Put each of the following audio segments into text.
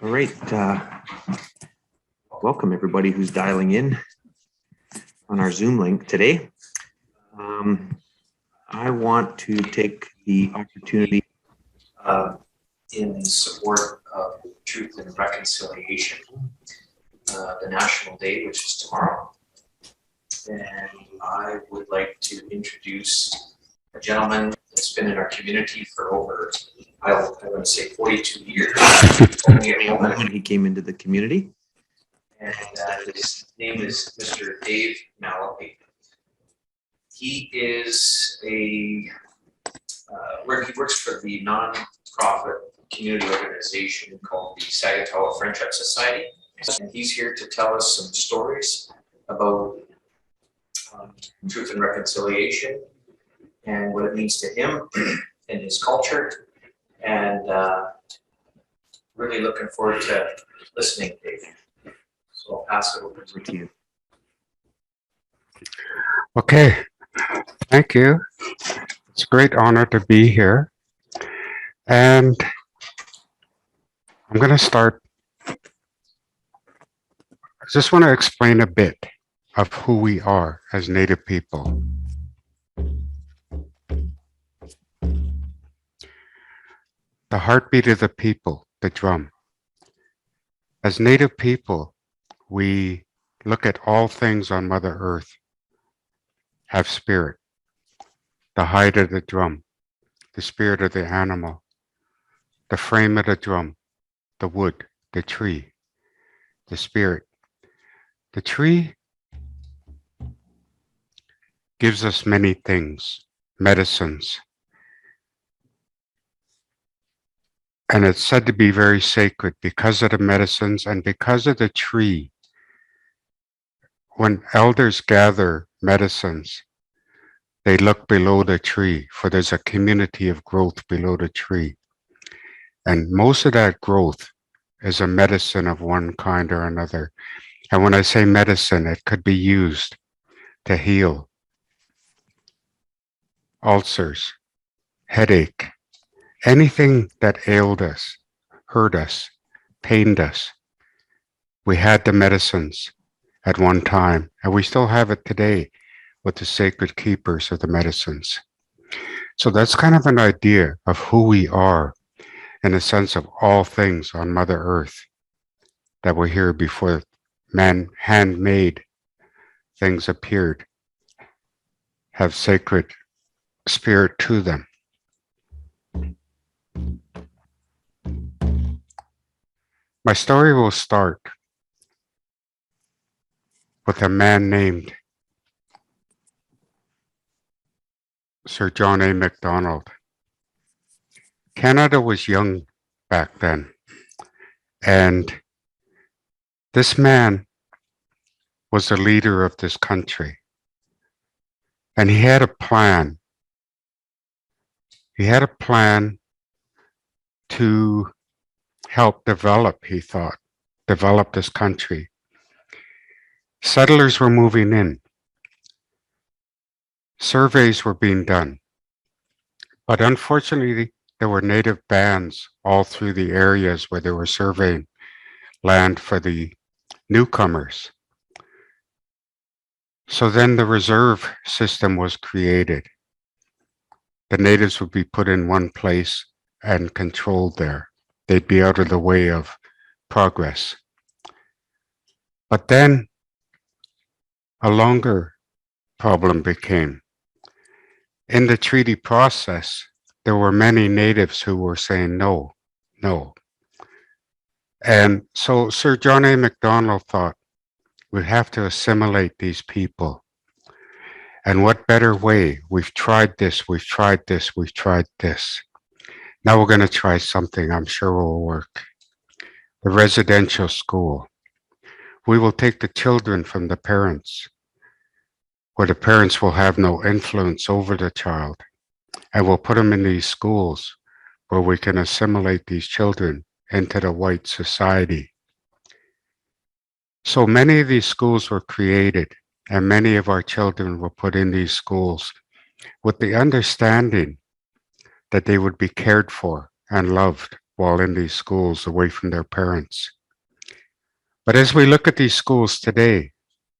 All right. Welcome everybody who's dialing in on our Zoom link today. I want to take the opportunity in support of Truth and Reconciliation, the National Day, which is tomorrow. And I would like to introduce a gentleman that's been in our community for over, I want to say 42 years. when he came into the community. And his name is Mr. Dave Matilipi. He is he works for the non-profit community organization called the Sagatawa Friendship Society. And he's here to tell us some stories about truth and reconciliation and what it means to him and his culture. And really looking forward to listening, Dave. So I'll pass it over to you. Okay, thank you. It's a great honor to be here. And I'm going to start. I just want to explain a bit of who we are as Native people. The heartbeat of the people, the drum. As Native people, we look at all things on Mother Earth, have spirit, the hide of the drum, the spirit of the animal, the frame of the drum, the wood, the tree, the spirit. The tree gives us many things, medicines, and it's said to be very sacred because of the medicines and because of the tree. When elders gather medicines, they look below the tree, for there's a community of growth below the tree. And most of that growth is a medicine of one kind or another. And when I say medicine, it could be used to heal ulcers, headache, anything that ailed us, hurt us, pained us. We had the medicines at one time, and we still have it today with the sacred keepers of the medicines. So that's kind of an idea of who we are in a sense of all things on Mother Earth that were here before man handmade things appeared, have sacred spirit to them. My story will start with a man named Sir John A. Macdonald. Canada was young back then, and this man was the leader of this country, and he had a plan. He had a plan to help develop, he thought, develop this country. Settlers were moving in. Surveys were being done. But unfortunately, there were native bands all through the areas where they were surveying land for the newcomers. So then the reserve system was created. The natives would be put in one place and controlled there. They'd be out of the way of progress. But then a longer problem became. In the treaty process, there were many natives who were saying no, no. And so Sir John A. Macdonald thought, we have to assimilate these people. And what better way? We've tried this, we've tried this, we've tried this. Now we're going to try something I'm sure will work. The residential school. We will take the children from the parents, where the parents will have no influence over the child, and we'll put them in these schools where we can assimilate these children into the white society. So many of these schools were created, and many of our children were put in these schools with the understanding that they would be cared for and loved while in these schools away from their parents. But as we look at these schools today,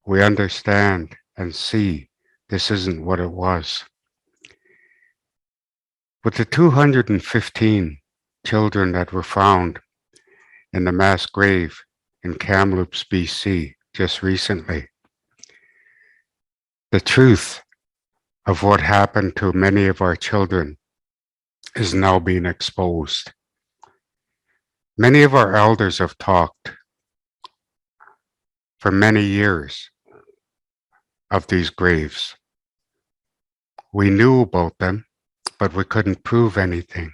we understand and see this isn't what it was. With the 215 children that were found in the mass grave in Kamloops, BC, just recently, the truth of what happened to many of our children is now being exposed. Many of our elders have talked for many years of these graves. We knew about them, but we couldn't prove anything.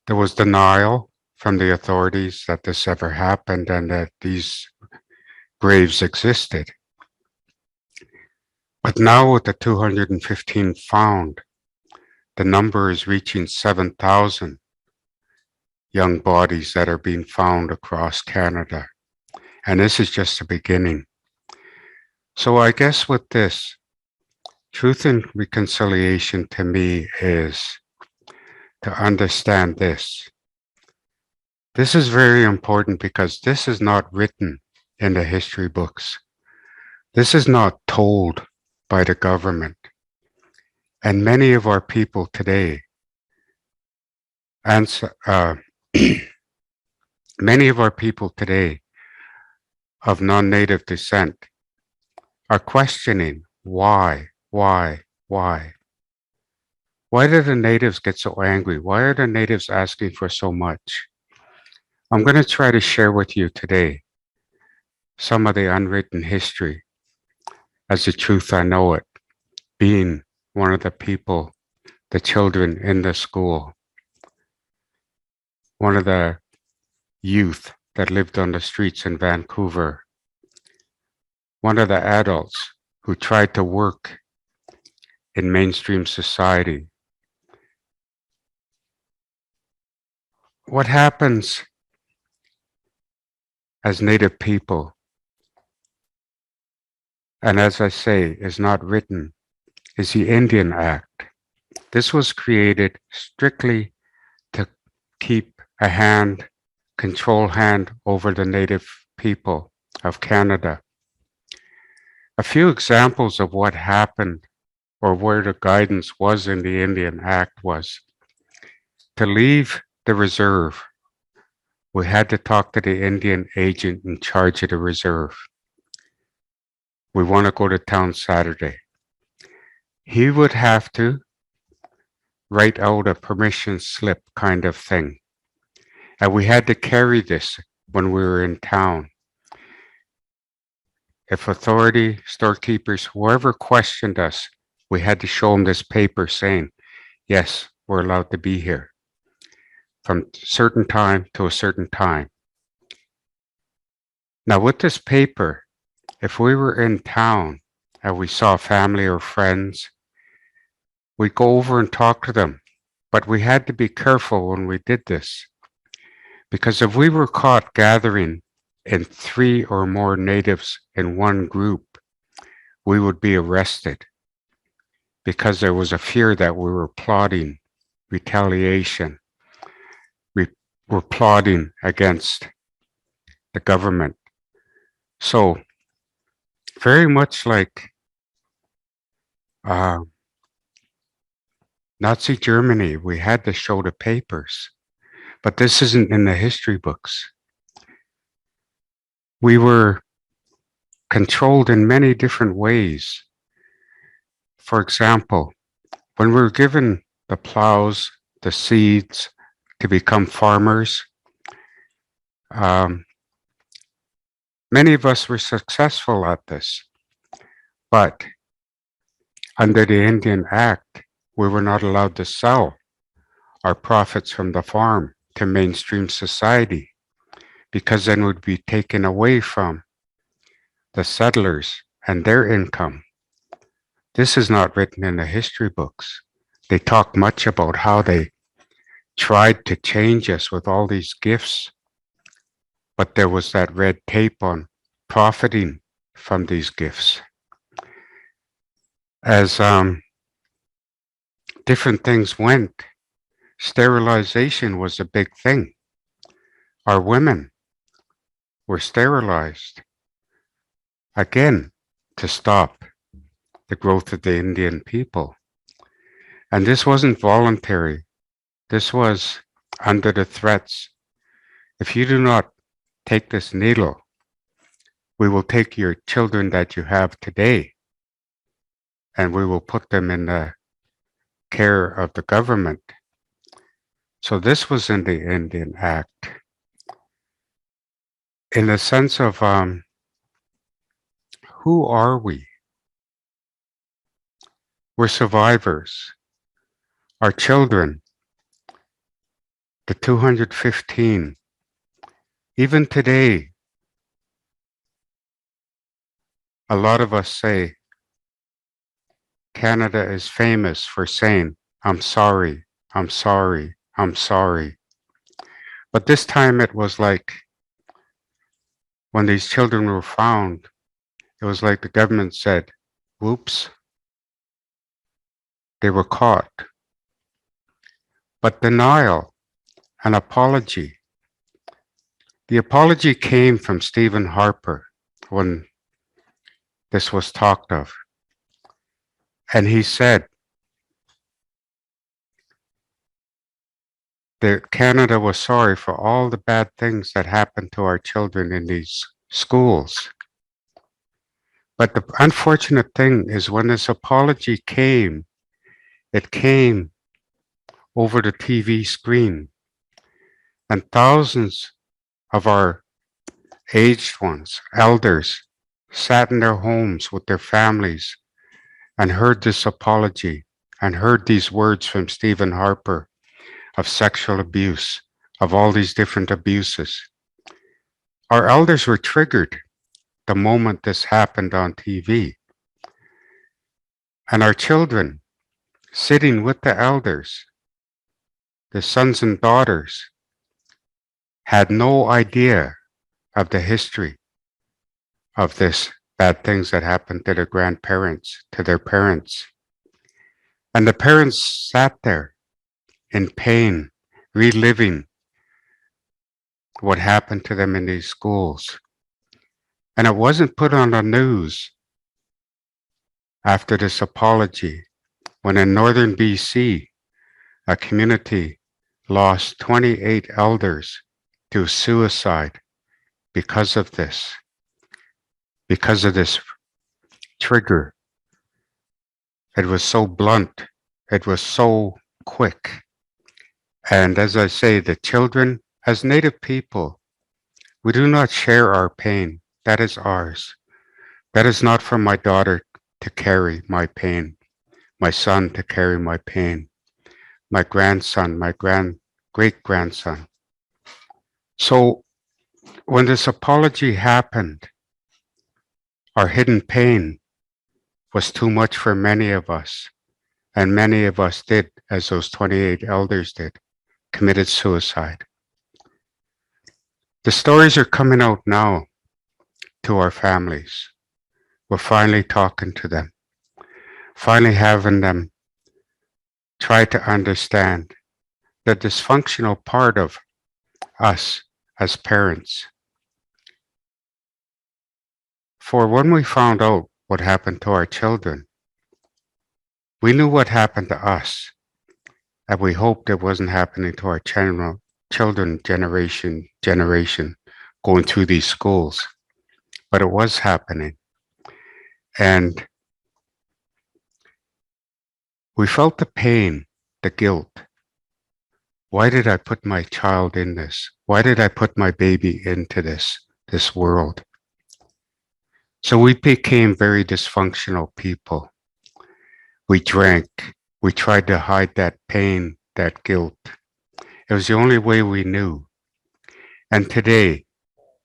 There was denial from the authorities that this ever happened and that these graves existed. But now with the 215 found, the number is reaching 7,000 young bodies that are being found across Canada. And this is just the beginning. So I guess with this, truth and reconciliation to me is to understand this. This is very important because this is not written in the history books. This is not told by the government. And many of our people today, many of our people today of non-native descent are questioning why? Why do the natives get so angry? Why are the natives asking for so much? I'm going to try to share with you today some of the unwritten history as the truth I know it, being one of the people, the children in the school, one of the youth that lived on the streets in Vancouver, one of the adults who tried to work in mainstream society. What happens as Native people, and as I say, is not written, is the Indian Act. This was created strictly to keep a control hand over the Native people of Canada. A few examples of what happened or where the guidance was in the Indian Act was to leave the reserve. We had to talk to the Indian agent in charge of the reserve. We want to go to town Saturday. He would have to write out a permission slip kind of thing. And we had to carry this when we were in town. If authority, storekeepers, whoever questioned us, we had to show them this paper saying, yes, we're allowed to be here from a certain time to a certain time. Now with this paper, if we were in town and we saw family or friends, we'd go over and talk to them. But we had to be careful when we did this, because if we were caught gathering in 3 or more natives in one group, we would be arrested because there was a fear that we were plotting retaliation. We were plotting against the government. So very much like Nazi Germany, we had to show the papers, but this isn't in the history books. We were controlled in many different ways. For example, when we were given the plows, the seeds to become farmers, many of us were successful at this, but under the Indian Act, we were not allowed to sell our profits from the farm to mainstream society, because then it would be taken away from the settlers and their income. This is not written in the history books. They talk much about how they tried to change us with all these gifts, but there was that red tape on profiting from these gifts. As different things went, Sterilization was a big thing. Our women were sterilized, again, to stop the growth of the Indian people. And this wasn't voluntary. This was under the threats. If you do not take this needle, we will take your children that you have today and we will put them in the care of the government. So this was in the Indian Act. In the sense of who are we? We're survivors. Our children, the 215, even today, a lot of us say Canada is famous for saying, I'm sorry, I'm sorry, I'm sorry. But this time it was like when these children were found, it was like the government said, whoops, they were caught. But denial, an apology. The apology came from Stephen Harper when this was talked of. And he said that Canada was sorry for all the bad things that happened to our children in these schools. But the unfortunate thing is when this apology came, it came over the TV screen. And thousands of our aged ones, elders, sat in their homes with their families and heard this apology and heard these words from Stephen Harper of sexual abuse, of all these different abuses. Our elders were triggered the moment this happened on TV. And our children, sitting with the elders, the sons and daughters, had no idea of the history of this bad things that happened to their grandparents, to their parents. And the parents sat there in pain, reliving what happened to them in these schools. And it wasn't put on the news after this apology when in northern BC, a community lost 28 elders to suicide because of this trigger. It was so blunt. It was so quick. And as I say, the children, as Native people, we do not share our pain. That is ours. That is not for my daughter to carry my pain, my son to carry my pain, my grandson, my great-grandson. So when this apology happened, our hidden pain was too much for many of us. And many of us did, as those 28 elders did, committed suicide. The stories are coming out now to our families. We're finally talking to them, finally having them try to understand the dysfunctional part of us as parents. For when we found out what happened to our children, we knew what happened to us, and we hoped it wasn't happening to our children generation going through these schools. But it was happening. And we felt the pain, the guilt. Why did I put my child in this? Why did I put my baby into this world? So we became very dysfunctional people. We drank. We tried to hide that pain, that guilt. It was the only way we knew. And today,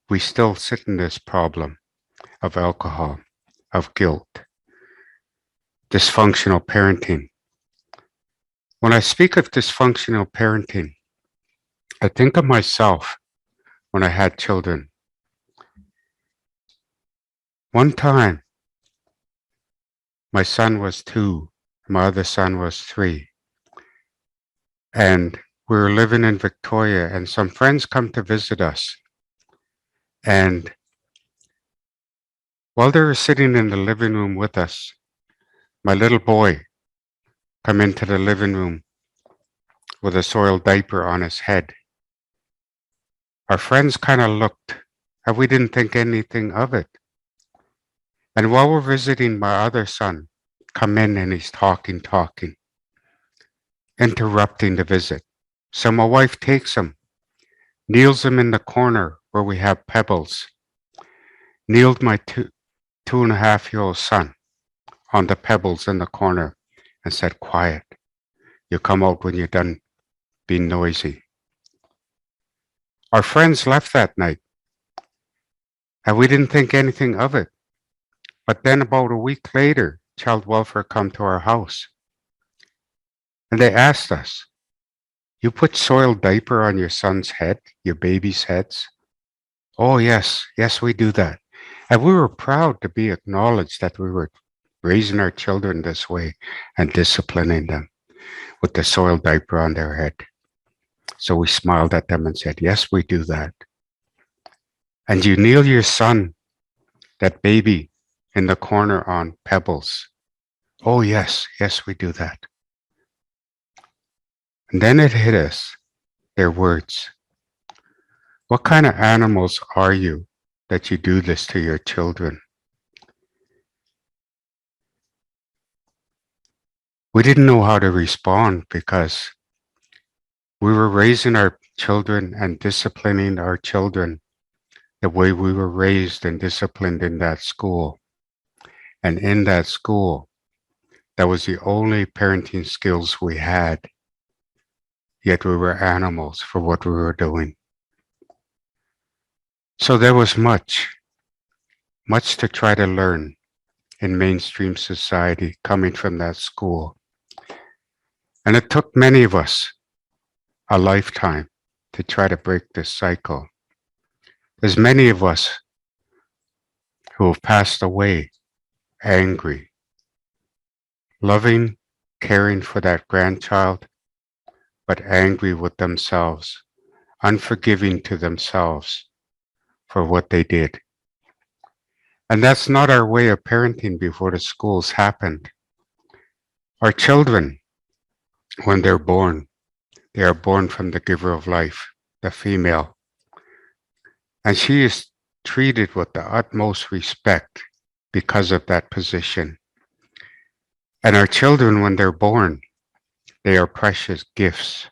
we still sit in this problem of alcohol, of guilt, dysfunctional parenting. When I speak of dysfunctional parenting, I think of myself when I had children. One time, my son was 2, my other son was 3. And we were living in Victoria, and some friends come to visit us. And while they were sitting in the living room with us, my little boy come into the living room with a soiled diaper on his head. Our friends kind of looked, and we didn't think anything of it. And while we're visiting, my other son come in and he's talking, interrupting the visit. So my wife takes him, kneels him in the corner where we have pebbles, kneeled my 2.5-year-old son on the pebbles in the corner and said, quiet, you come out when you're done being noisy. Our friends left that night and we didn't think anything of it. But then about a week later, child welfare come to our house and they asked us, you put soiled diaper on your son's head, your baby's heads? Oh, yes, we do that. And we were proud to be acknowledged that we were raising our children this way and disciplining them with the soiled diaper on their head. So we smiled at them and said, yes, we do that. And you kneel your son, that baby, in the corner on pebbles. Oh, yes, we do that. And then it hit us, their words. What kind of animals are you that you do this to your children? We didn't know how to respond because we were raising our children and disciplining our children the way we were raised and disciplined in that school. And in that school, that was the only parenting skills we had. Yet we were animals for what we were doing. So there was much to try to learn in mainstream society coming from that school. And it took many of us a lifetime to try to break this cycle. There's many of us who have passed away angry, loving, caring for that grandchild, but angry with themselves, unforgiving to themselves for what they did. And that's not our way of parenting before the schools happened. Our children, when they're born, they are born from the giver of life, the female. And she is treated with the utmost respect because of that position. And our children, when they're born, they are precious gifts.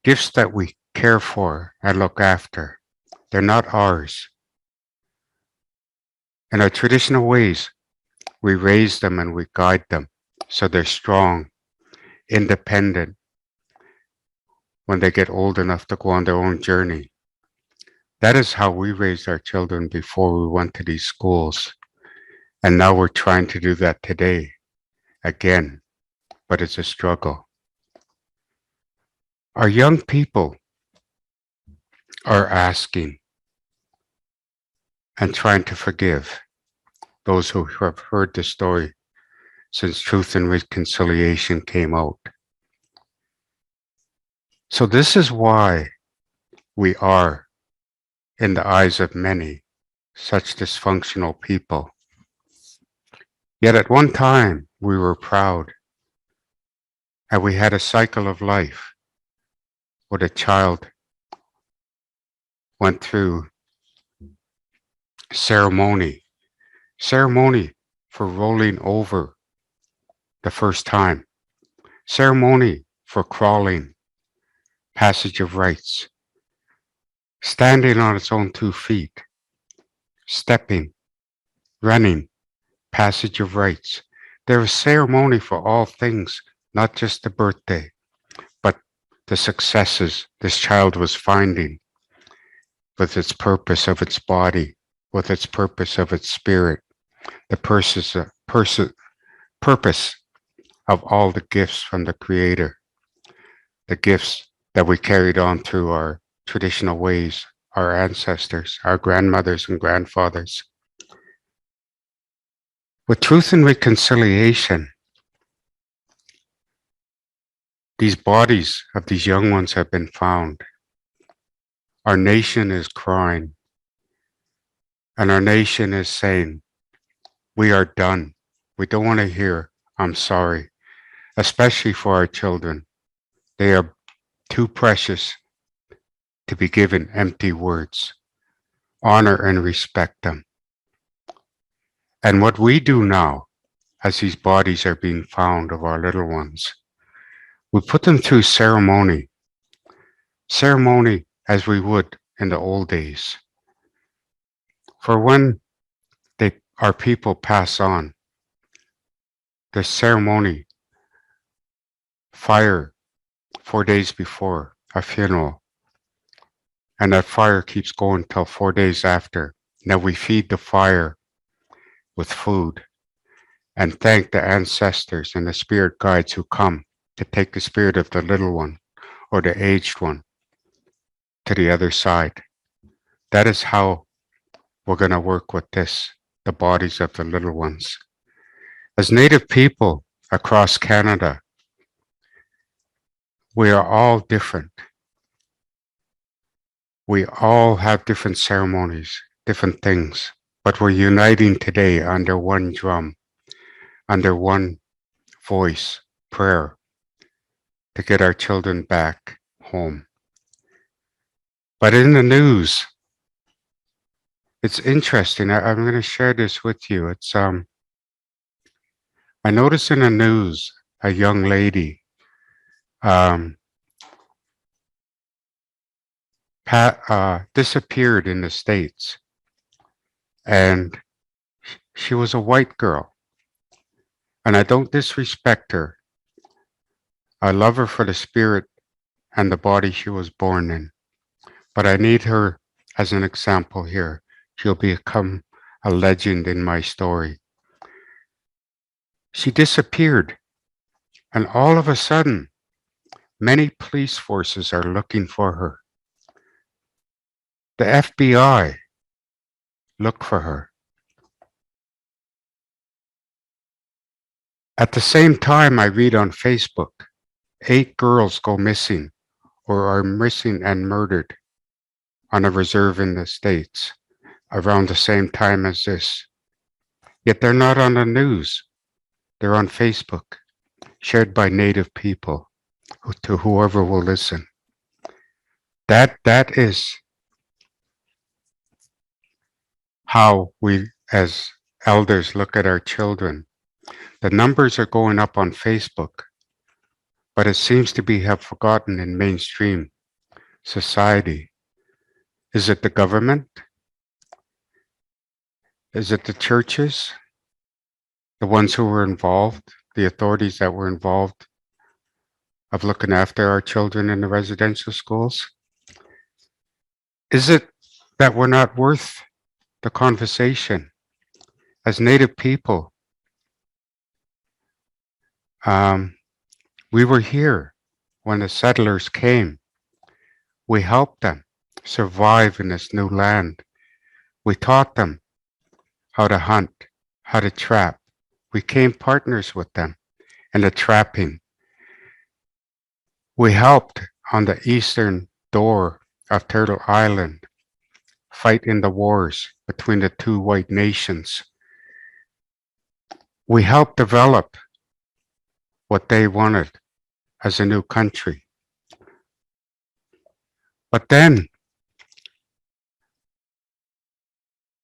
Gifts that we care for and look after. They're not ours. In our traditional ways, we raise them and we guide them so they're strong, independent when they get old enough to go on their own journey. That is how we raised our children before we went to these schools. And now we're trying to do that today again, but it's a struggle. Our young people are asking and trying to forgive those who have heard the story since Truth and Reconciliation came out. So this is why we are, in the eyes of many, such dysfunctional people. Yet at one time, we were proud, and we had a cycle of life where the child went through ceremony for rolling over the first time, ceremony for crawling, passage of rites, standing on its own 2 feet, stepping, running, passage of rites. There is ceremony for all things, not just the birthday, but the successes this child was finding with its purpose of its body, with its purpose of its spirit, the purpose of all the gifts from the Creator, the gifts that we carried on through our traditional ways, our ancestors, our grandmothers and grandfathers. With Truth and Reconciliation, These bodies of these young ones have been found. Our nation is crying, and our nation is saying, we are done. We don't want to hear, I'm sorry, especially for our children. They are too precious to be given empty words. Honor and respect them. And what we do now, as these bodies are being found of our little ones, we put them through ceremony as we would in the old days. For when our people pass on, the ceremony, fire 4 days before a funeral, and that fire keeps going till 4 days after. Now we feed the fire with food and thank the ancestors and the spirit guides who come to take the spirit of the little one or the aged one to the other side. That is how we're going to work with this, the bodies of the little ones. As Native people across Canada, we are all different. We all have different ceremonies, different things, but we're uniting today under one drum, under one voice, prayer, to get our children back home. But in the news, it's interesting. I'm going to share this with you. It's I noticed in the news a young lady disappeared in the States, and she was a white girl. And I don't disrespect her. I love her for the spirit and the body she was born in. But I need her as an example here. She'll become a legend in my story. She disappeared, and all of a sudden, many police forces are looking for her. The FBI look for her. At the same time, I read on Facebook, 8 girls go missing or are missing and murdered on a reserve in the States around the same time as this. Yet they're not on the news. They're on Facebook, shared by Native people to whoever will listen. That is how we as elders look at our children. The numbers are going up on Facebook, but it seems to be have forgotten in mainstream society. Is it the government? Is it the churches? The ones who were involved, the authorities that were involved of looking after our children in the residential schools? Is it that we're not worth the conversation? As Native people, we were here when the settlers came. We helped them survive in this new land. We taught them how to hunt, how to trap. We became partners with them in the trapping. We helped on the eastern door of Turtle Island fight in the wars between the two white nations. We helped develop what they wanted as a new country. But then,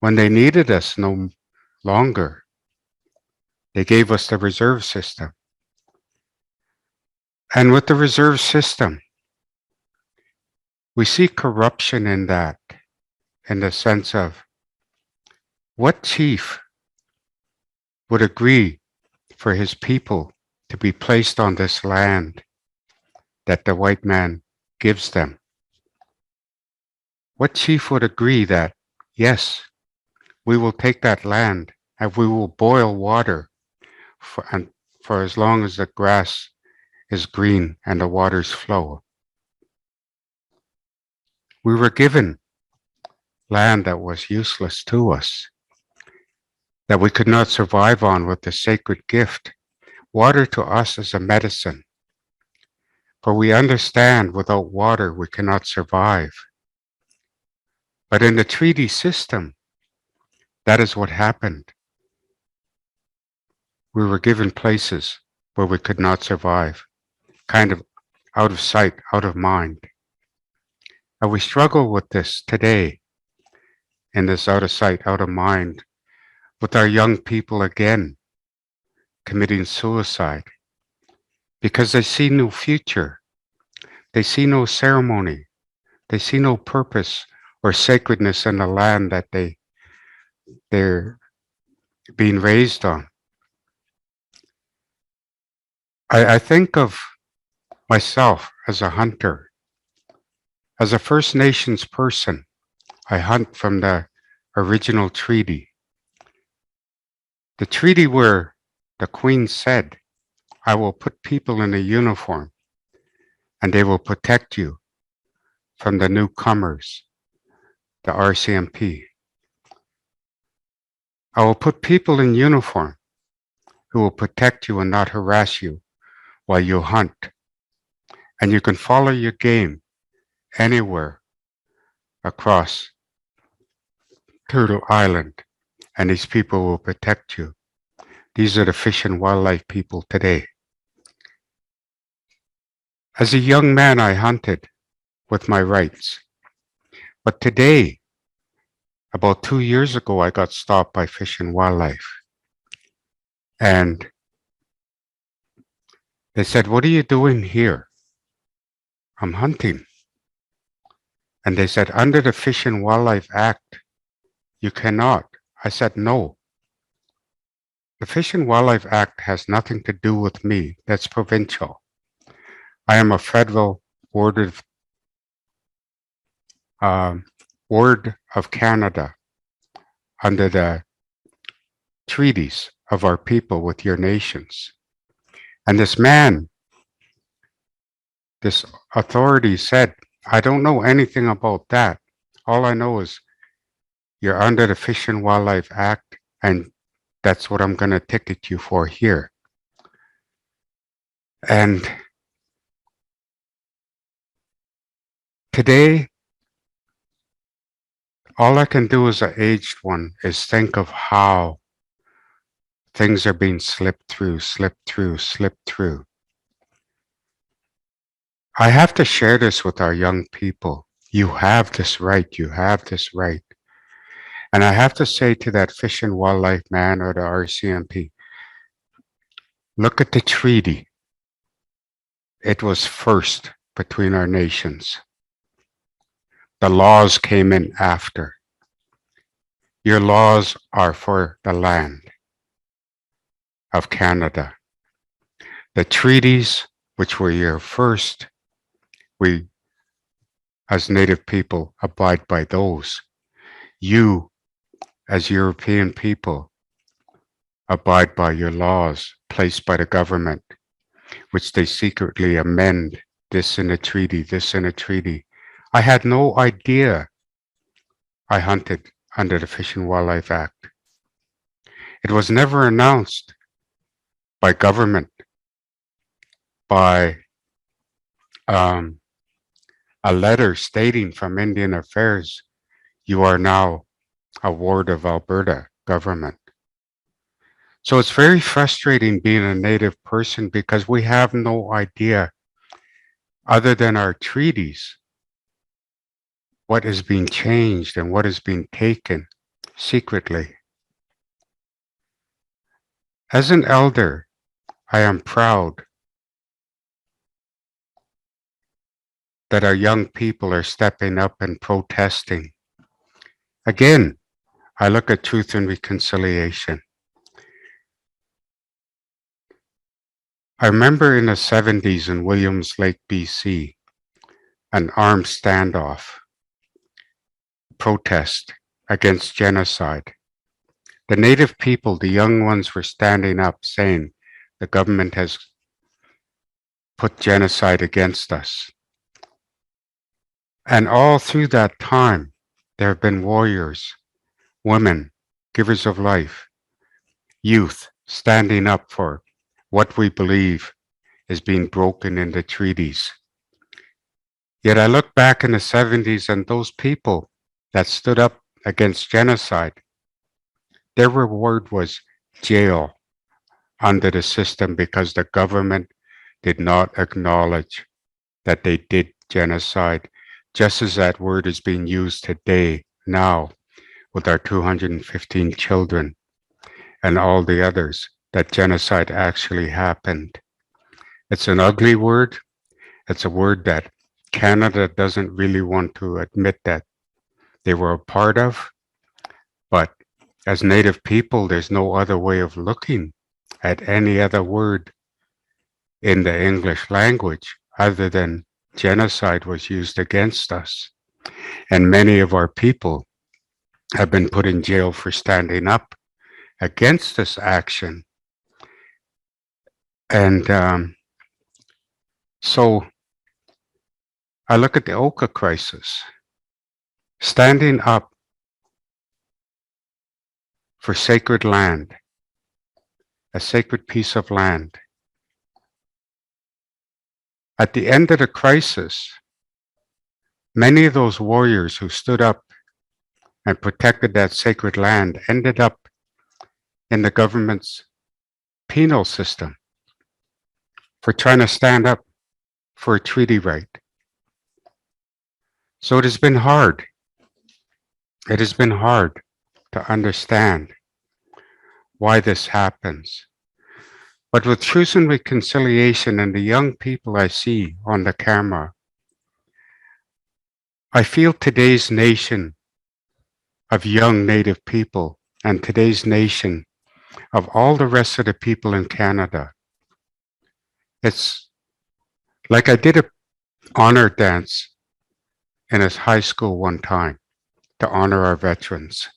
when they needed us no longer, they gave us the reserve system. And with the reserve system, we see corruption in that, in the sense of what chief would agree for his people to be placed on this land that the white man gives them? What chief would agree that, yes, we will take that land and we will boil water for as long as the grass is green and the waters flow? We were given land that was useless to us, that we could not survive on with the sacred gift. Water to us is a medicine. For we understand without water we cannot survive. But in the treaty system, that is what happened. We were given places where we could not survive, kind of out of sight, out of mind. And we struggle with this today, in this out of sight, out of mind, with our young people again committing suicide because they see no future. They see no ceremony. They see no purpose or sacredness in the land that they're being raised on. I think of myself as a hunter. As a First Nations person, I hunt from the original treaty. The treaty where the Queen said, I will put people in a uniform and they will protect you from the newcomers, the RCMP. I will put people in uniform who will protect you and not harass you while you hunt. And you can follow your game anywhere across Turtle Island, and these people will protect you. These are the fish and wildlife people today. As a young man, I hunted with my rights. But today, about 2 years ago, I got stopped by Fish and Wildlife. And they said, what are you doing here? I'm hunting. And they said, under the Fish and Wildlife Act, you cannot. I said, no. The Fish and Wildlife Act has nothing to do with me. That's provincial. I am a federal ward of Canada under the treaties of our people with your nations. And this man, this authority said, I don't know anything about that. All I know is you're under the Fish and Wildlife Act, and that's what I'm going to ticket you for here. And today, all I can do as an aged one is think of how things are being slipped through. I have to share this with our young people. You have this right. You have this right. And I have to say to that Fish and Wildlife man or the RCMP, look at the treaty. It was first between our nations. The laws came in after. Your laws are for the land of Canada. The treaties, which were your first, we as Native people abide by those. You, as European people, abide by your laws placed by the government, which they secretly amend, this in a treaty, this in a treaty. I had no idea I hunted under the Fish and Wildlife Act. It was never announced by government, by a letter stating from Indian Affairs, you are now a ward of Alberta government. So it's very frustrating being a Native person because we have no idea, other than our treaties, what is being changed and what is being taken secretly. As an elder, I am proud that our young people are stepping up and protesting. Again, I look at truth and reconciliation. I remember in the 70s in Williams Lake, BC, an armed standoff, protest against genocide. The Native people, the young ones, were standing up saying the government has put genocide against us. And all through that time, there have been warriors, women, givers of life, youth standing up for what we believe is being broken in the treaties. Yet I look back in the 70s and those people that stood up against genocide, their reward was jail under the system because the government did not acknowledge that they did genocide, just as that word is being used today, now, with our 215 children and all the others, that genocide actually happened. It's an ugly word. It's a word that Canada doesn't really want to admit that they were a part of. But as Native people, there's no other way of looking at any other word in the English language other than genocide was used against us. And many of our people have been put in jail for standing up against this action. And so I look at the Oka crisis, standing up for sacred land, a sacred piece of land. At the end of the crisis, many of those warriors who stood up and protected that sacred land ended up in the government's penal system for trying to stand up for a treaty right. So it has been hard. It has been hard to understand why this happens. But with Truth and Reconciliation and the young people I see on the camera, I feel today's nation of young Native people and today's nation of all the rest of the people in Canada. It's like I did an honor dance in a high school one time to honor our veterans.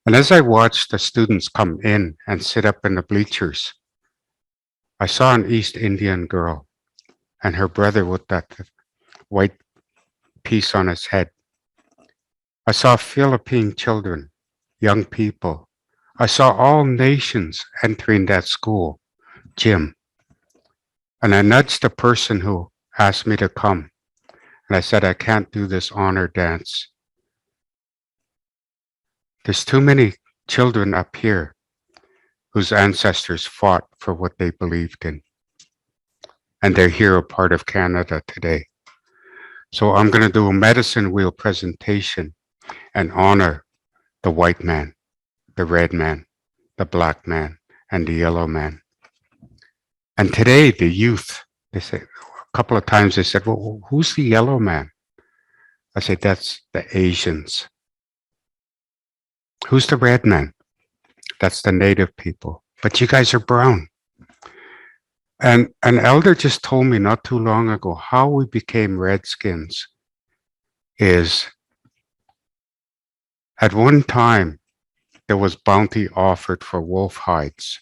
And as I watched the students come in and sit up in the bleachers, I saw an East Indian girl and her brother with that white piece on his head. I saw Philippine children, young people. I saw all nations entering that school gym. And I nudged the person who asked me to come. And I said, I can't do this honor dance. There's too many children up here whose ancestors fought for what they believed in. And they're here a part of Canada today. So I'm going to do a medicine wheel presentation and honor the white man, the red man, the black man, and the yellow man. And today, the youth, they say, a couple of times they said, well, who's the yellow man? I said, that's the Asians. Who's the red man? That's the Native people. But you guys are brown. And an elder just told me not too long ago how we became Redskins is at one time there was bounty offered for wolf hides.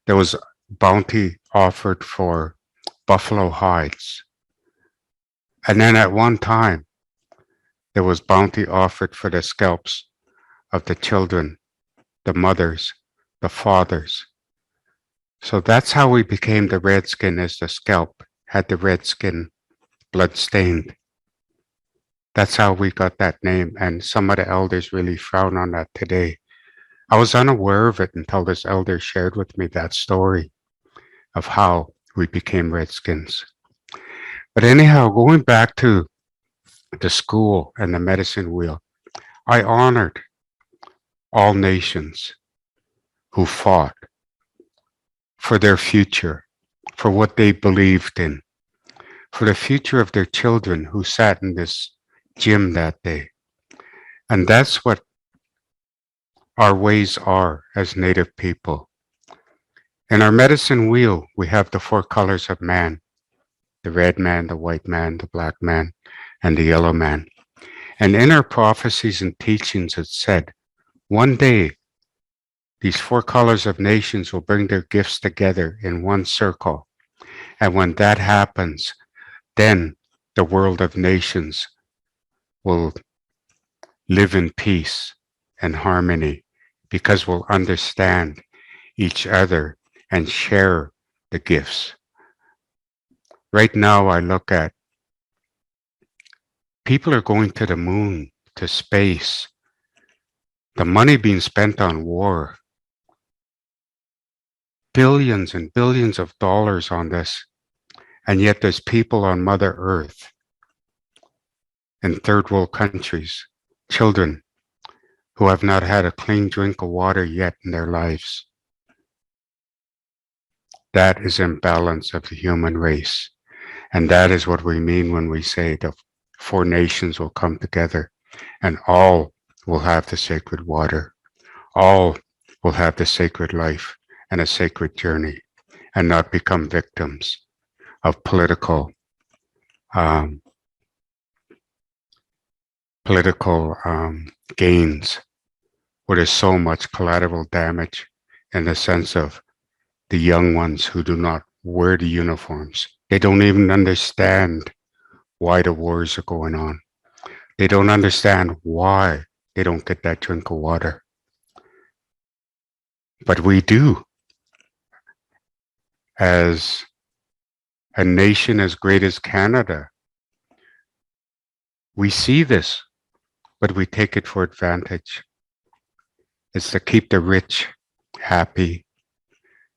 There was bounty offered for buffalo hides. And then at one time there was bounty offered for the scalps of the children, the mothers, the fathers. So that's how we became the redskin, as the scalp had the red skin blood stained. That's how we got that name, and some of the elders really frown on that today. I was unaware of it until this elder shared with me that story of how we became redskins. But anyhow, going back to the school and the medicine wheel, I honored all nations who fought for their future, for what they believed in, for the future of their children who sat in this gym that day. And that's what our ways are as Native people. In our medicine wheel, we have the 4 colors of man: the red man, the white man, the black man, and the yellow man. And in our prophecies and teachings, it said, one day, these 4 colors of nations will bring their gifts together in one circle. And when that happens, then the world of nations will live in peace and harmony, because we'll understand each other and share the gifts Right now, I look at people are going to the moon, to space, the money being spent on war, billions and billions of dollars on this. And yet there's people on Mother Earth in third world countries, children who have not had a clean drink of water yet in their lives. That is imbalance of the human race. And that is what we mean when we say the 4 nations will come together and all will have the sacred water. All will have the sacred life and a sacred journey and not become victims of political gains, where there's so much collateral damage in the sense of the young ones who do not wear the uniforms. They don't even understand why the wars are going on. They don't understand why they don't get that drink of water. But we do. As a nation as great as Canada, we see this, but we take it for advantage. It's to keep the rich happy.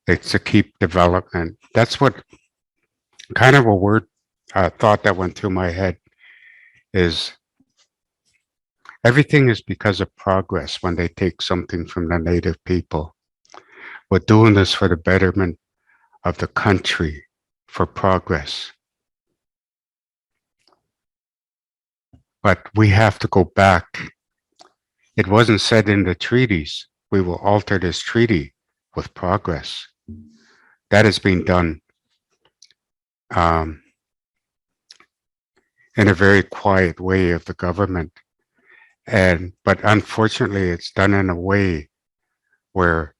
It's to keep development. That's what kind of a word thought that went through my head is everything is because of progress when they take something from the native people. We're doing this for the betterment of the country, for progress. But we have to go back. It wasn't said in the treaties, we will alter this treaty with progress. That is being done in a very quiet way of the government. But unfortunately, it's done in a way where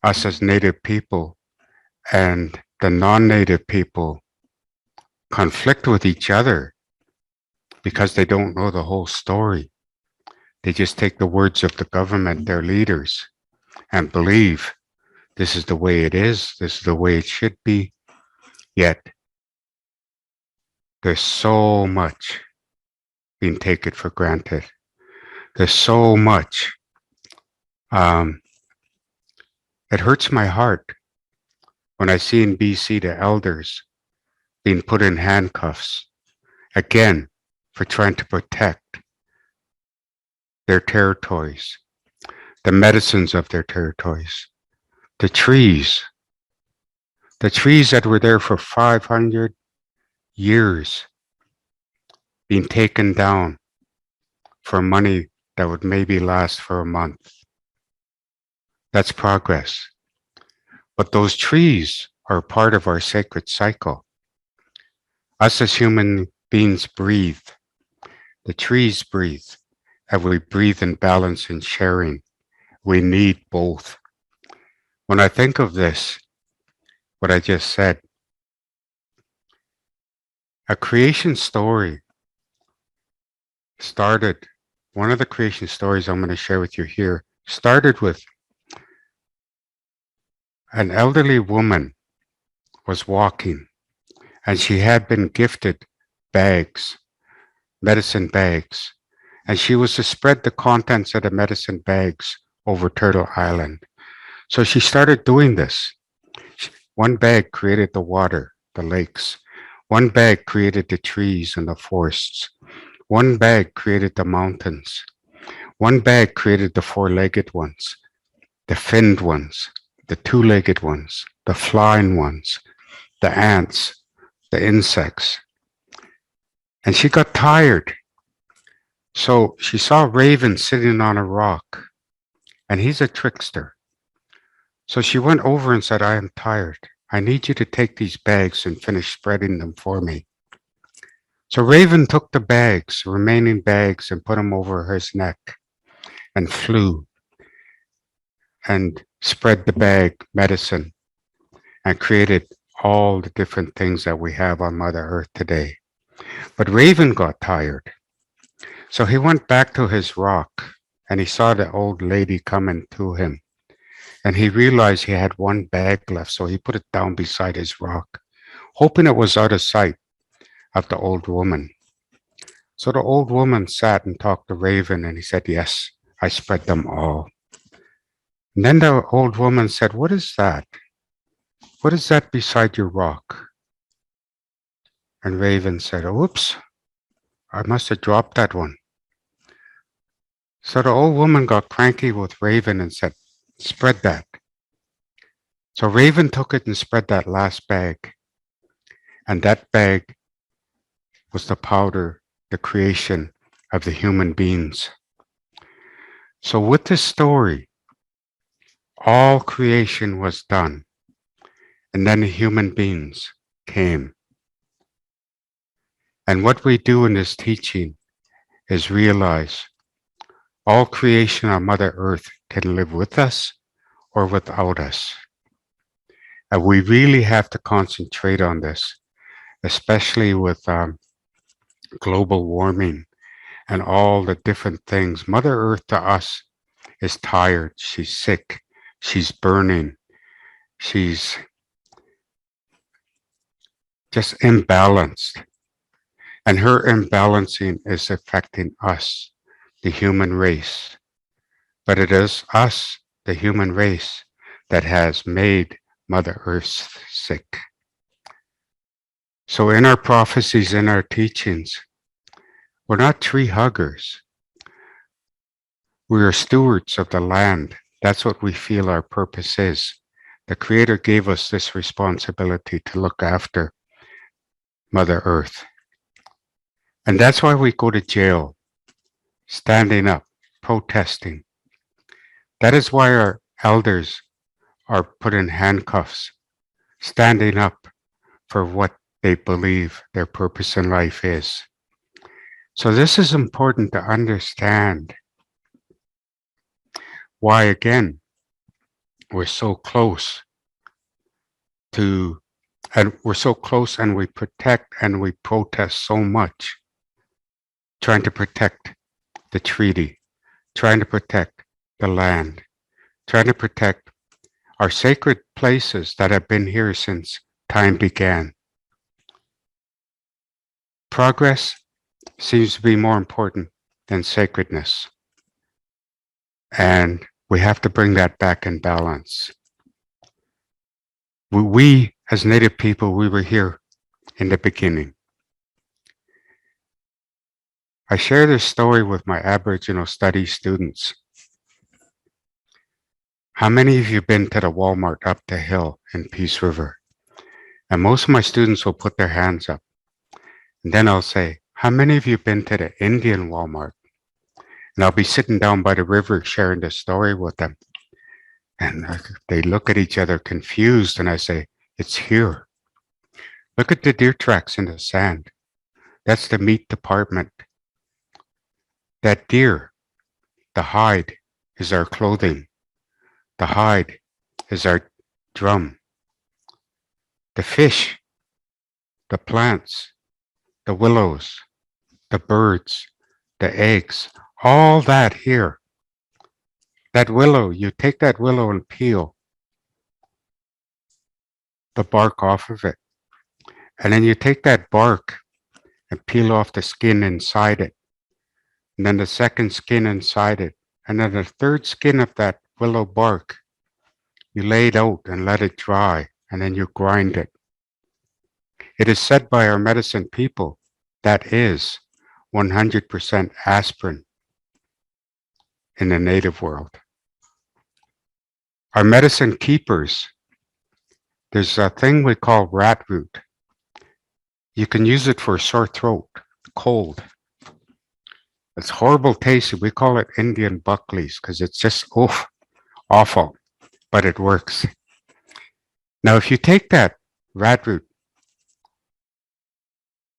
us as Native people and the non-Native people conflict with each other because they don't know the whole story. They just take the words of the government, their leaders, and believe this is the way it is, this is the way it should be. Yet, there's so much being taken for granted. There's so much. It hurts my heart when I see in BC the elders being put in handcuffs, again, for trying to protect their territories, the medicines of their territories, the trees that were there for 500 years being taken down for money that would maybe last for a month. That's progress. But those trees are part of our sacred cycle. Us as human beings breathe. The trees breathe. And we breathe in balance and sharing. We need both. When I think of this, what I just said, a creation story started, one of the creation stories I'm going to share with you here, started with an elderly woman was walking and she had been gifted bags, medicine bags, and she was to spread the contents of the medicine bags over Turtle Island. So she started doing this. One bag created the water, the lakes. One bag created the trees and the forests. One bag created the mountains. One bag created the 4-legged ones, the finned ones, the 2-legged ones, the flying ones, the ants, the insects. And she got tired. So she saw Raven sitting on a rock, and he's a trickster. So she went over and said, I am tired. I need you to take these bags and finish spreading them for me. So Raven took the bags, remaining bags, and put them over his neck and flew and spread the bag medicine and created all the different things that we have on Mother Earth today. But Raven got tired. So he went back to his rock and he saw the old lady coming to him. And he realized he had one bag left, so he put it down beside his rock. hoping it was out of sight of the old woman. So the old woman sat and talked to Raven, and he said, yes, I spread them all. And then the old woman said, what is that? What is that beside your rock? And Raven said, oops, I must have dropped that one. So the old woman got cranky with Raven and said, spread that. So Raven took it and spread that last bag. And that bag was the powder, the creation of the human beings. So with this story, all creation was done. And then the human beings came. And what we do in this teaching is realize all creation on Mother Earth can live with us or without us. And we really have to concentrate on this, especially with global warming and all the different things. Mother Earth to us is tired. She's sick. She's burning. She's just imbalanced. And her imbalancing is affecting us, the human race. But it is us, the human race, that has made Mother Earth sick. So in our prophecies, in our teachings, we're not tree huggers. We are stewards of the land. That's what we feel our purpose is. The Creator gave us this responsibility to look after Mother Earth. And that's why we go to jail, standing up, protesting. That is why our elders are put in handcuffs, standing up for what they believe their purpose in life is. So this is important to understand why, again, we're so close to, and we're so close and we protect and we protest so much, trying to protect the treaty, trying to protect the land, trying to protect our sacred places that have been here since time began. Progress seems to be more important than sacredness. And we have to bring that back in balance. We as Native people, we were here in the beginning. I share this story with my Aboriginal studies students. How many of you have been to the Walmart up the hill in Peace River? And most of my students will put their hands up. And then I'll say, how many of you have been to the Indian Walmart? And I'll be sitting down by the river sharing the story with them. And they look at each other confused, and I say, it's here. Look at the deer tracks in the sand. That's the meat department. That deer, the hide is our clothing. The hide is our drum. The fish, the plants, the willows, the birds, the eggs, all that here. That willow, you take that willow and peel the bark off of it. And then you take that bark and peel off the skin inside it. And then the second skin inside it. And then the third skin of that willow bark, you lay it out and let it dry. And then you grind it. It is said by our medicine people that is 100% aspirin in the native world. Our medicine keepers, there's a thing we call rat root. You can use it for sore throat, cold. It's horrible tasty. We call it Indian Buckleys because it's just awful, but it works. Now, if you take that rat root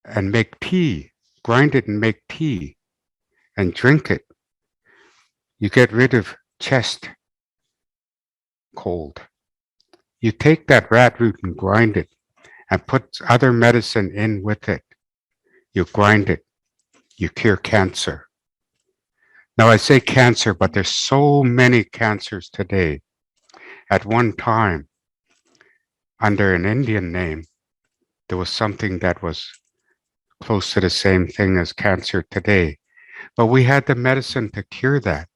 and make tea, grind it and make tea and drink it, you get rid of chest cold. You take that rat root and grind it and put other medicine in with it. You grind it, you cure cancer. Now I say cancer, but there's so many cancers today. At one time, under an Indian name, there was something that was close to the same thing as cancer today. But we had the medicine to cure that.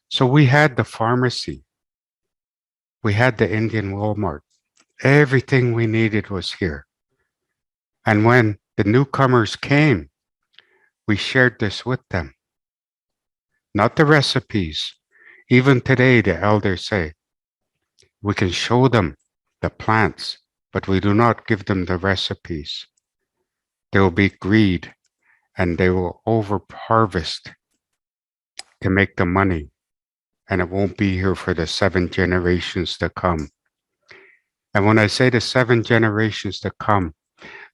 So we had the pharmacy. We had the Indian Walmart. Everything we needed was here. And when the newcomers came, we shared this with them. Not the recipes. Even today, the elders say, we can show them the plants, but we do not give them the recipes. There will be greed and they will over harvest to make the money. And it won't be here for the 7 generations to come. And when I say the 7 generations to come,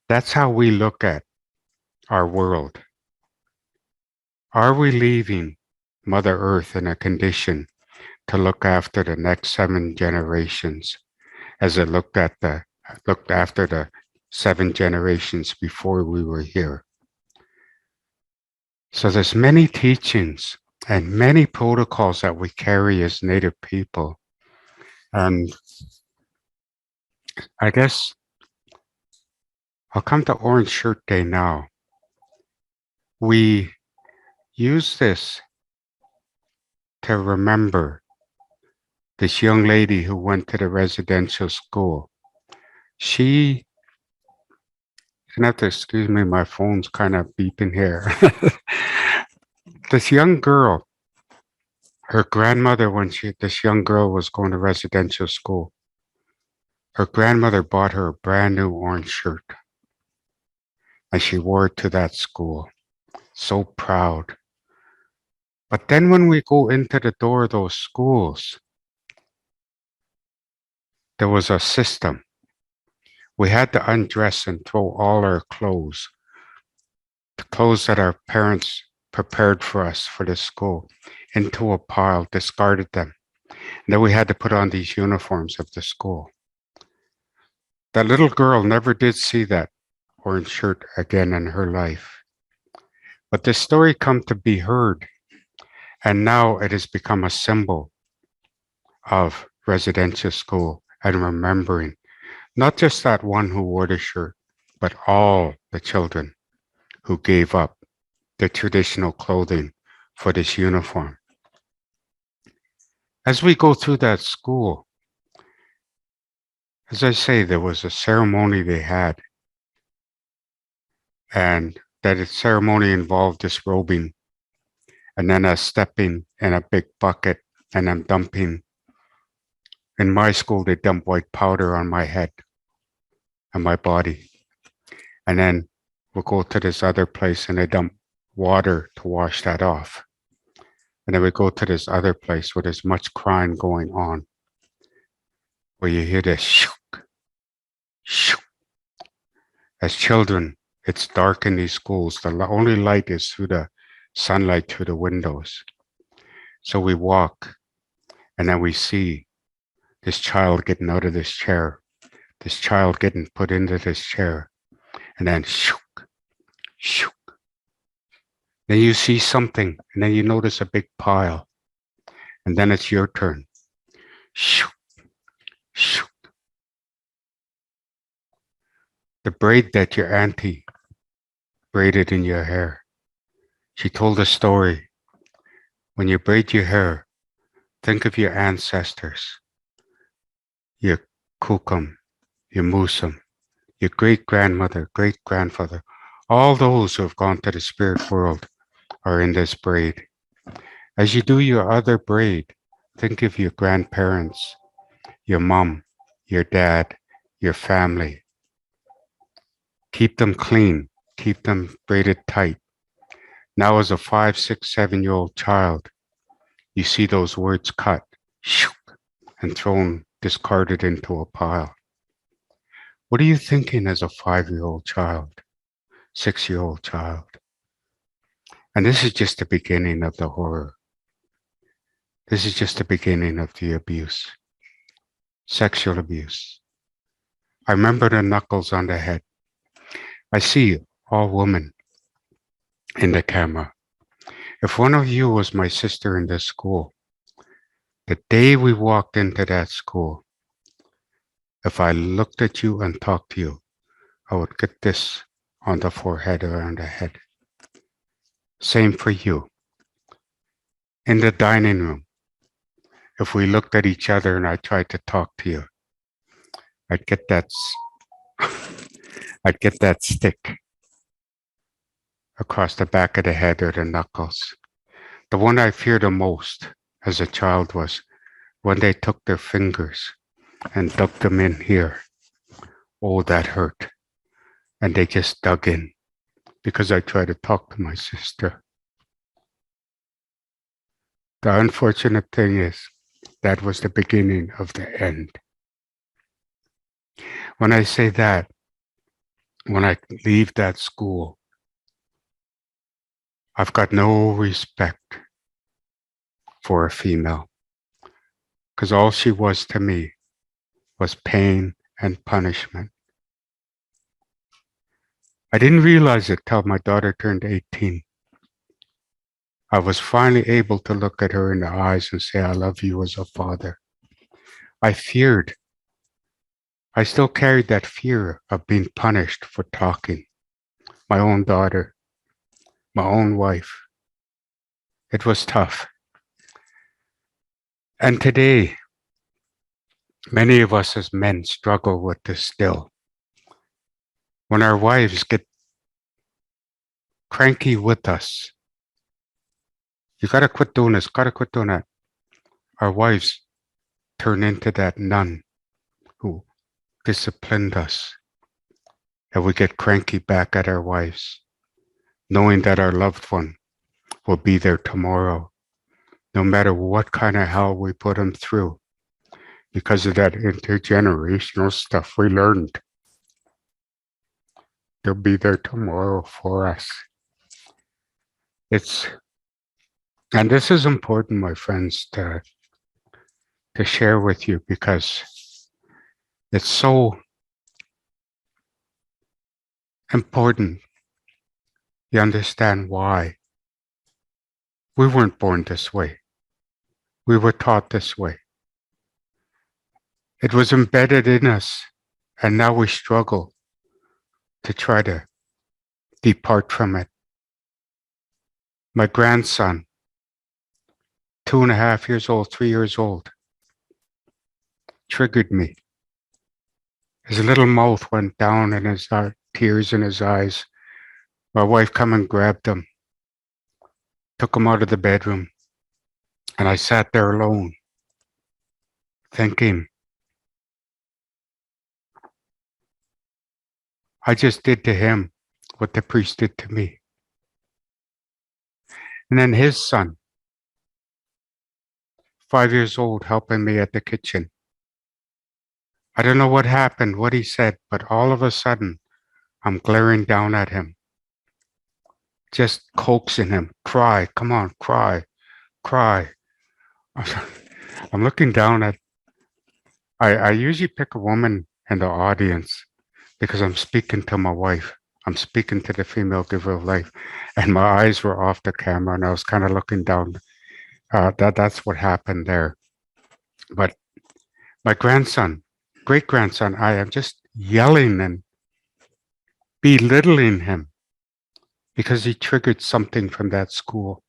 that's how we look at our world. Are we leaving Mother Earth in a condition to look after the next 7 generations as it looked after the 7 generations before we were here? So there's many teachings and many protocols that we carry as Native people. And I guess I'll come to Orange Shirt Day now. We use this to remember this young lady who went to the residential school. You're gonna have to excuse me, my phone's kind of beeping here. This young girl, her grandmother, this young girl was going to residential school, her grandmother bought her a brand new orange shirt. And she wore it to that school. So proud. But then when we go into the door of those schools, there was a system. We had to undress and throw all our clothes, the clothes that our parents prepared for us for the school, into a pile, discarded them. And then we had to put on these uniforms of the school. That little girl never did see that orange shirt again in her life. But this story come to be heard, and now it has become a symbol of residential school and remembering not just that one who wore the shirt, but all the children who gave up the traditional clothing for this uniform. As we go through that school, as I say, there was a ceremony they had, and that ceremony involved disrobing, and then us stepping in a big bucket, and I'm dumping. In my school, they dump white powder on my head and my body. And then we'll go to this other place and they dump water to wash that off. And then we go to this other place where there's much crying going on, where you hear this shook, shook. As children, it's dark in these schools. The only light is through the sunlight through the windows. So we walk and then we see this child getting out of this chair, this child getting put into this chair, and then shook, shook. Then you see something, and then you notice a big pile, and then it's your turn. Shook, shook. The braid that your auntie braided in your hair. She told a story. When you braid your hair, think of your ancestors, your kukum, your musum, your great-grandmother, great-grandfather. All those who have gone to the spirit world are in this braid. As you do your other braid, think of your grandparents, your mom, your dad, your family. Keep them clean, keep them braided tight. Now as a 5, 6, 7-year-old child, you see those words cut, shook, and thrown, discarded into a pile. What are you thinking as a 5-year-old child, 6-year-old child? And this is just the beginning of the horror. This is just the beginning of the abuse, sexual abuse. I remember the knuckles on the head. I see all women in the camera. If one of you was my sister in this school, the day we walked into that school, if I looked at you and talked to you, I would get this on the forehead or on the head. Same for you. In the dining room, if we looked at each other and I tried to talk to you, I'd get that, I'd get that stick across the back of the head or the knuckles. The one I feared the most as a child was when they took their fingers and dug them in here. Oh, that hurt. And they just dug in because I tried to talk to my sister. The unfortunate thing is that was the beginning of the end. When I say that, when I leave that school, I've got no respect for a female because all she was to me was pain and punishment. I didn't realize it till my daughter turned 18. I was finally able to look at her in the eyes and say, I love you as a father. I feared. I still carried that fear of being punished for talking. My own daughter, my own wife. It was tough. And today, many of us as men struggle with this still. When our wives get cranky with us, you gotta quit doing this, gotta quit doing that. Our wives turn into that nun who disciplined us. And we get cranky back at our wives, knowing that our loved one will be there tomorrow, no matter what kind of hell we put them through, because of that intergenerational stuff we learned. They'll be there tomorrow for us. And this is important, my friends, to share with you because it's so important you understand why. We weren't born this way. We were taught this way. It was embedded in us, and now we struggle to try to depart from it. My grandson, 2.5 years old, 3 years old, triggered me. His little mouth went down and his tears in his eyes. My wife come and grabbed him, took him out of the bedroom, and I sat there alone, thinking, I just did to him what the priest did to me. And then his son, 5 years old, helping me at the kitchen. I don't know what happened, what he said, but all of a sudden, I'm glaring down at him, just coaxing him, cry, come on, cry, cry. I'm looking down at, I usually pick a woman in the audience because I'm speaking to my wife. I'm speaking to the female giver of life. And my eyes were off the camera and I was kind of looking down. That's what happened there. But my grandson, great grandson, I am just yelling and belittling him because he triggered something from that school.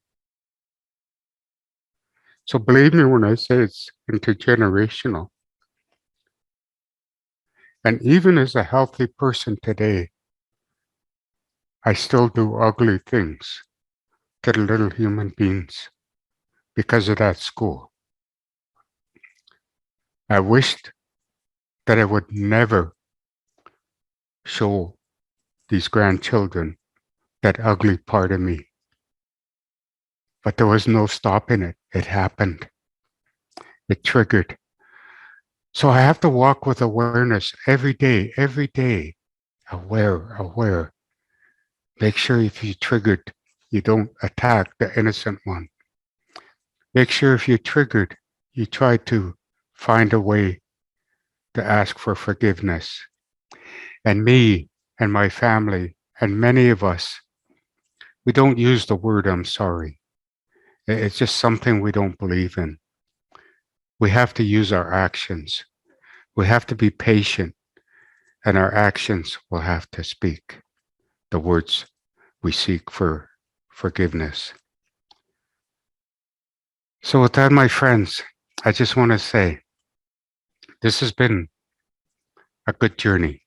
So believe me when I say it's intergenerational. And even as a healthy person today, I still do ugly things to the little human beings because of that school. I wished that I would never show these grandchildren that ugly part of me. But there was no stopping it. It happened. It triggered. So I have to walk with awareness every day, aware. Make sure if you triggered, you don't attack the innocent one. Make sure if you're triggered, you try to find a way to ask for forgiveness. And me and my family and many of us, we don't use the word I'm sorry. It's just something we don't believe in. We have to use our actions. We have to be patient. and our actions will have to speak the words we seek for forgiveness. So with that, my friends, I just want to say this has been a good journey.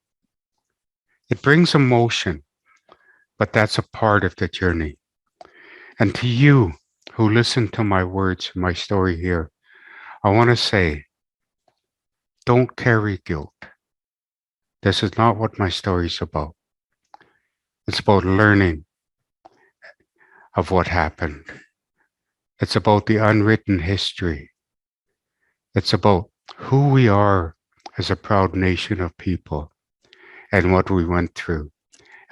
It brings emotion, but that's a part of the journey. And to you who listen to my words, my story here, I want to say, don't carry guilt. This is not what my story is about. It's about learning of what happened. It's about the unwritten history. It's about who we are as a proud nation of people and what we went through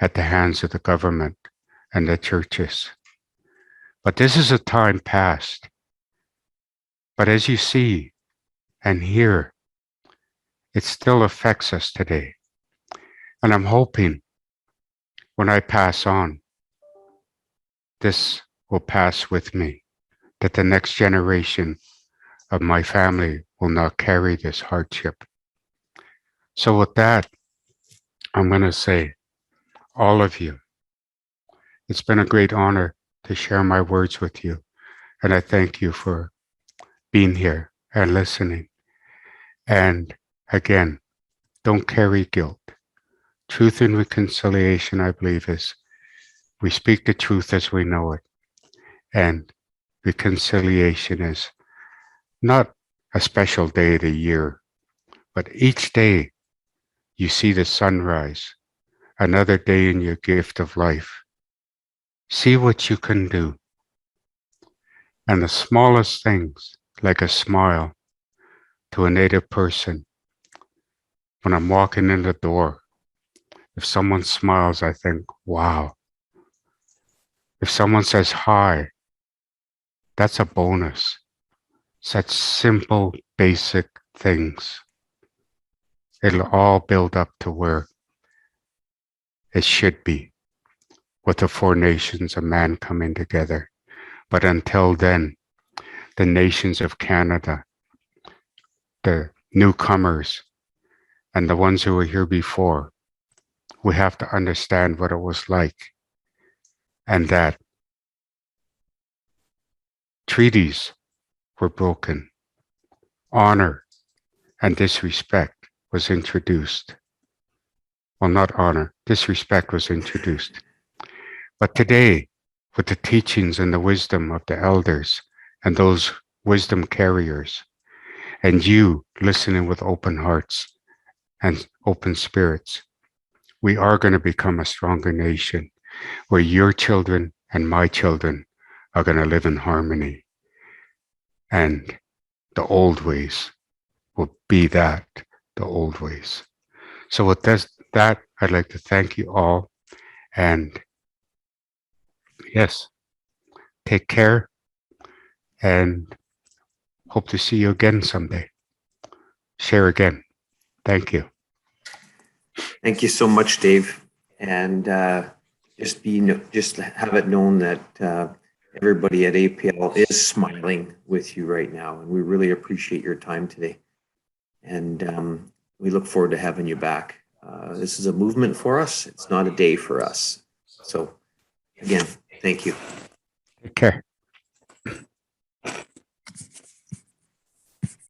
at the hands of the government and the churches. But this is a time past. But as you see and hear, it still affects us today. And I'm hoping when I pass on, this will pass with me, that the next generation of my family will not carry this hardship. So with that, I'm going to say, all of you, it's been a great honor to share my words with you. And I thank you for being here and listening. And again, don't carry guilt. Truth and reconciliation, I believe, is we speak the truth as we know it. And reconciliation is not a special day of the year, but each day you see the sunrise, another day in your gift of life. See what you can do. And the smallest things, like a smile to a Native person, when I'm walking in the door, if someone smiles, I think, wow. If someone says hi, that's a bonus. Such simple, basic things. It'll all build up to where it should be, with the four nations of man coming together. But until then, the nations of Canada, the newcomers, and the ones who were here before, we have to understand what it was like, and that treaties were broken. Honor and disrespect was introduced. Well, not honor, disrespect was introduced. But today, with the teachings and the wisdom of the elders and those wisdom carriers, and you listening with open hearts and open spirits, we are going to become a stronger nation where your children and my children are going to live in harmony. And the old ways will be the old ways. So with that, I'd like to thank you all. And yes, take care and hope to see you again someday. Share again. Thank you. Thank you so much, Dave. And just have it known that everybody at APL is smiling with you right now, and we really appreciate your time today. And we look forward to having you back. This is a movement for us. It's not a day for us. So again, thank you. Take care.